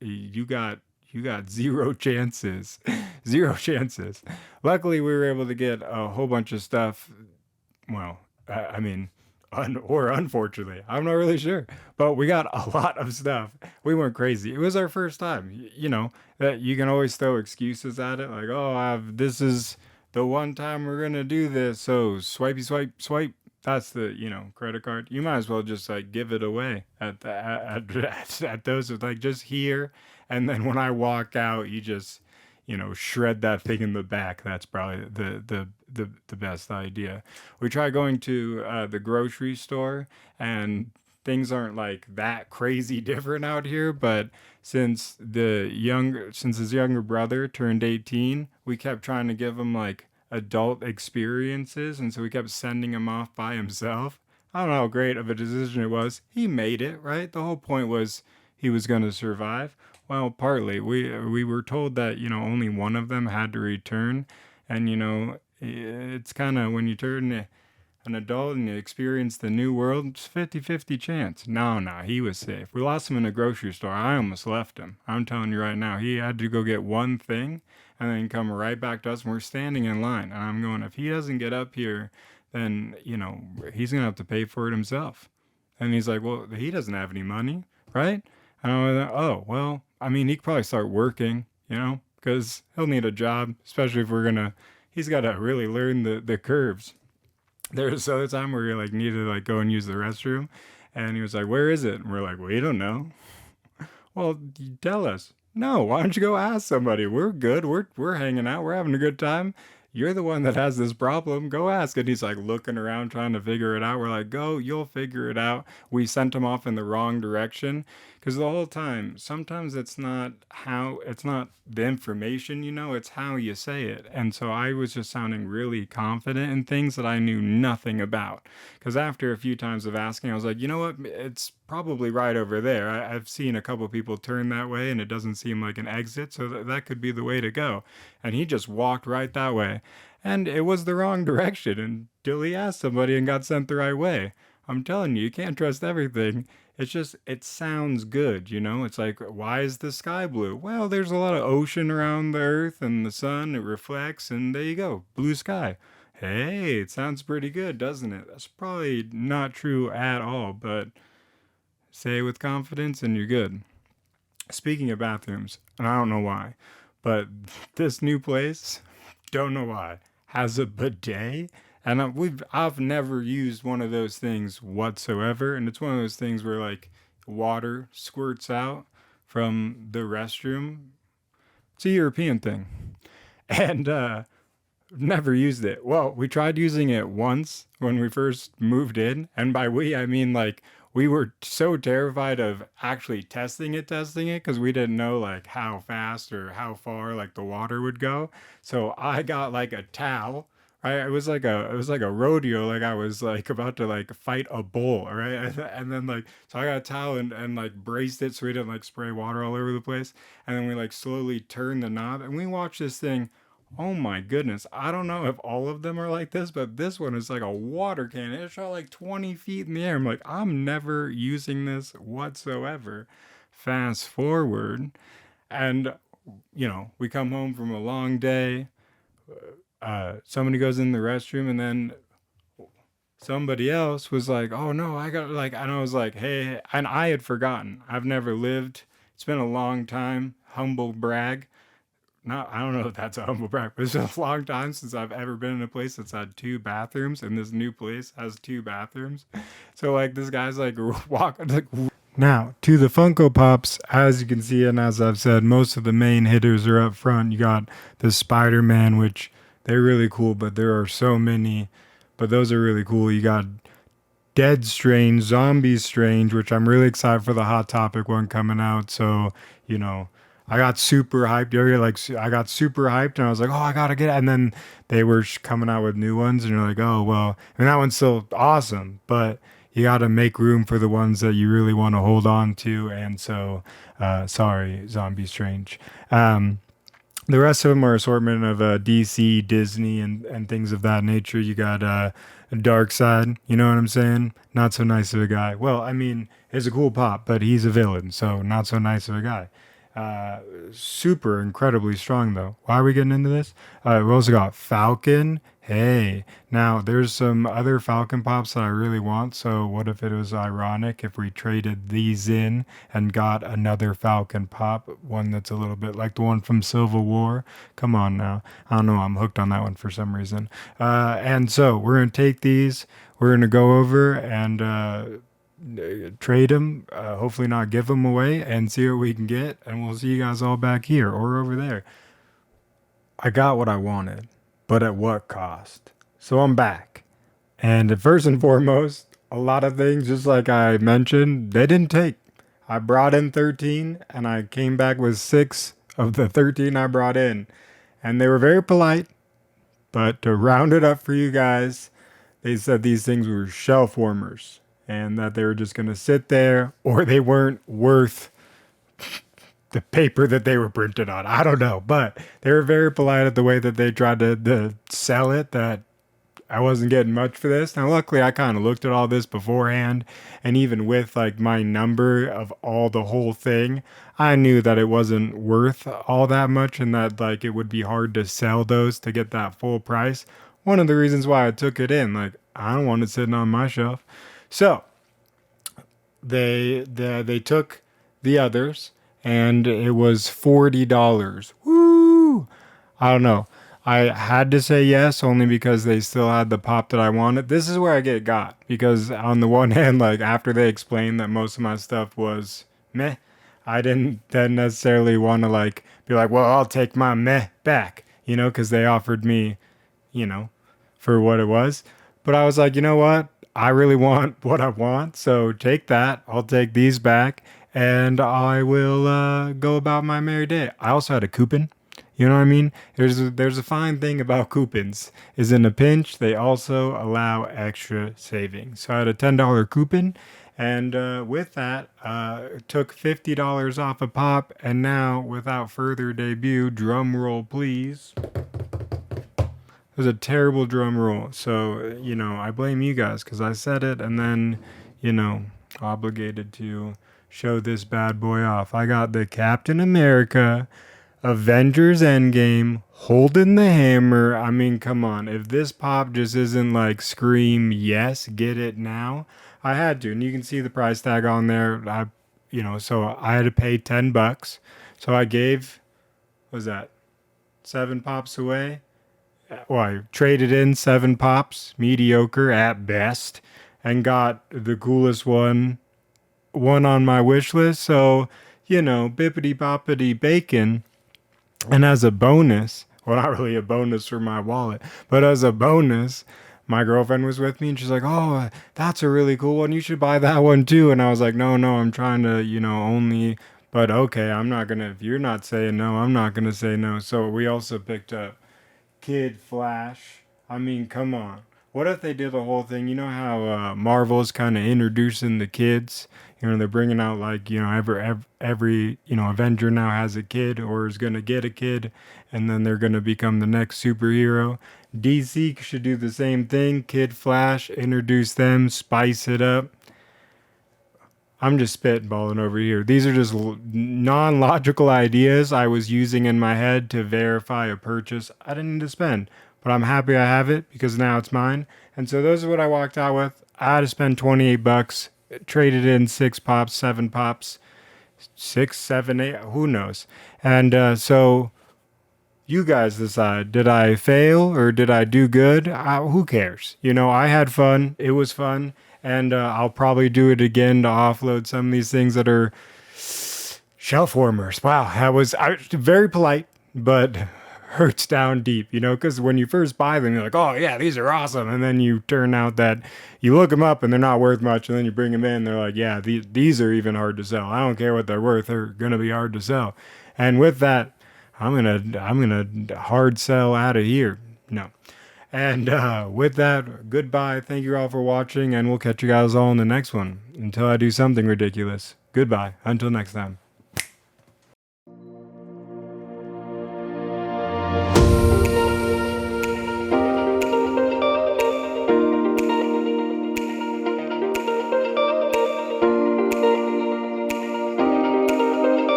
you got zero chances, zero chances. Luckily, we were able to get a whole bunch of stuff. Well, I mean, or unfortunately, I'm not really sure, but we got a lot of stuff. We went crazy. It was our first time. You know that you can always throw excuses at it, like, oh, this is the one time we're gonna do this, so swipey swipe swipe. That's the credit card. You might as well just like give it away at those with like just here, and then when I walk out, you just shred that thing in the back. That's probably the best idea. We try going to the grocery store, and things aren't like that crazy different out here. But since his younger brother turned 18, we kept trying to give him like adult experiences, and so we kept sending him off by himself. I don't know how great of a decision it was. He made it, right? The whole point was he was going to survive. Well, partly. We were told that, only one of them had to return. And, it's kind of when you turn an adult and you experience the new world, it's 50-50 chance. No, he was safe. We lost him in a grocery store. I almost left him. I'm telling you right now, he had to go get one thing and then come right back to us. And we're standing in line. And I'm going, if he doesn't get up here, then, he's going to have to pay for it himself. And he's like, well, he doesn't have any money, right? And I was like, oh, well, I mean, he could probably start working, because he'll need a job, especially if he's got to really learn the curves. There was other time where he like needed to like go and use the restroom, and he was like, where is it? And we're like, we don't know. Well, you tell us. No, why don't you go ask somebody? We're good. We're hanging out. We're having a good time. You're the one that has this problem. Go ask. And he's like looking around trying to figure it out. We're like, go, you'll figure it out. We sent him off in the wrong direction. Because the whole time, sometimes it's not the information, it's how you say it. And so I was just sounding really confident in things that I knew nothing about. Because after a few times of asking, I was like, you know what? It's probably right over there. I've seen a couple people turn that way and it doesn't seem like an exit. So that could be the way to go. And he just walked right that way. And it was the wrong direction until he asked somebody and got sent the right way. I'm telling you can't trust everything. It's just, it sounds good, It's like, why is the sky blue? Well, there's a lot of ocean around the earth and the sun, it reflects, and there you go, blue sky. Hey, it sounds pretty good, doesn't it? That's probably not true at all, but say it with confidence and you're good. Speaking of bathrooms, and I don't know why, but this new place, don't know why, has a bidet. And I've never used one of those things whatsoever. And it's one of those things where like water squirts out from the restroom. It's a European thing. And never used it. Well, we tried using it once when we first moved in. And by we, I mean like we were so terrified of actually testing it because we didn't know like how fast or how far like the water would go. So I got like a towel. It was like a rodeo, like I was like about to like fight a bull, right? And then like so I got a towel and like braced it so we didn't like spray water all over the place. And then we like slowly turned the knob and we watched this thing. Oh my goodness. I don't know if all of them are like this, but this one is like a water cannon. It shot like 20 feet in the air. I'm like, I'm never using this whatsoever. Fast forward, and we come home from a long day. Somebody goes in the restroom, and then somebody else was like, oh no, I got like, and I was like, hey, and I had forgotten. I've never lived. It's been a long time. Humble brag. Not, I don't know if that's a humble brag, but it's been a long time since I've ever been in a place that's had two bathrooms, and this new place has two bathrooms. So like this guy's like walking like. Now, to the Funko Pops, as you can see, and as I've said, most of the main hitters are up front. You got the Spider-Man, which they're really cool, but there are so many. But those are really cool. You got Dead Strange, Zombie Strange, which I'm really excited for the Hot Topic one coming out. So, I got super hyped. I got super hyped, and I was like, oh, I gotta get it. And then they were coming out with new ones, and you're like, oh, well, and that one's still awesome, but you gotta make room for the ones that you really want to hold on to. And so, sorry, Zombie Strange. The rest of them are assortment of DC, Disney, and things of that nature. You got Dark Side, you know what I'm saying? Not so nice of a guy. Well, I mean, he's a cool pop, but he's a villain, so not so nice of a guy. Uh, Super incredibly strong though. Why are we getting into this? We also got Falcon. Hey, now there's some other Falcon pops that I really want. So what if it was ironic if we traded these in and got another Falcon pop, one that's a little bit like the one from Civil War? Come on now. I don't know. I'm hooked on that one for some reason. And so we're gonna take these. We're gonna go over and trade them, hopefully not give them away, and see what we can get. And we'll see you guys all back here or over there. I got what I wanted, but at what cost? So I'm back. And first and foremost, a lot of things, just like I mentioned, they didn't take. I brought in 13 and I came back with 6 of the 13 I brought in. And they were very polite, but to round it up for you guys, they said these things were shelf warmers and that they were just going to sit there or they weren't worth the paper that they were printed on. I don't know, but they were very polite at the way that they tried to sell it, that I wasn't getting much for this. Now, luckily, I kind of looked at all this beforehand, and even with like my number of all the whole thing, I knew that it wasn't worth all that much and that like it would be hard to sell those to get that full price. One of the reasons why I took it in, like I don't want it sitting on my shelf. So they took the others and it was $40. Woo! I don't know. I had to say yes only because they still had the pop that I wanted. This is where I get got because on the one hand, like after they explained that most of my stuff was meh, I didn't then necessarily want to like be like, well, I'll take my meh back, because they offered me, you know, for what it was. But I was like, you know what? I really want what I want, so take that. I'll take these back, and I will go about my merry day. I also had a coupon. You know what I mean? There's a fine thing about coupons. Is in a pinch, they also allow extra savings. So I had a $10 coupon, and with that, took $50 off a pop. And now, without further debut, drum roll please. It was a terrible drum roll. So, I blame you guys because I said it and then, obligated to show this bad boy off. I got the Captain America Avengers Endgame holding the hammer. I mean, come on. If this pop just isn't like scream, yes, get it now. I had to. And you can see the price tag on there. So I had to pay $10. So I gave, what was that, 7 pops away? Well, I traded in 7 pops, mediocre at best, and got the coolest one on my wish list. So, bippity boppity bacon. And as a bonus, well, not really a bonus for my wallet, but as a bonus, my girlfriend was with me and she's like, oh, that's a really cool one. You should buy that one too. And I was like, no, I'm trying to, only, but okay, I'm not going to, if you're not saying no, I'm not going to say no. So we also picked up Kid Flash. I mean, come on. What if they did the whole thing? You know how Marvel's kind of introducing the kids? They're bringing out like, every Avenger now has a kid or is going to get a kid, and then they're going to become the next superhero. DC should do the same thing. Kid Flash, introduce them, spice it up. I'm just spitballing over here. These are just non-logical ideas I was using in my head to verify a purchase I didn't need to spend. But I'm happy I have it because now it's mine. And so those are what I walked out with. I had to spend $28. Traded in 6 pops, 7 pops, 6, 7, 8, who knows? And so you guys decide, did I fail or did I do good? Who cares? I had fun. It was fun. And I'll probably do it again to offload some of these things that are shelf warmers. Wow, I was very polite, but hurts down deep, because when you first buy them, you're like, oh yeah, these are awesome. And then you turn out that you look them up and they're not worth much. And then you bring them in, they're like, yeah, these are even hard to sell. I don't care what they're worth. They're going to be hard to sell. And with that, I'm going to hard sell out of here. No. And with that, goodbye. Thank you all for watching, and we'll catch you guys all in the next one until I do something ridiculous. Goodbye. Until next time.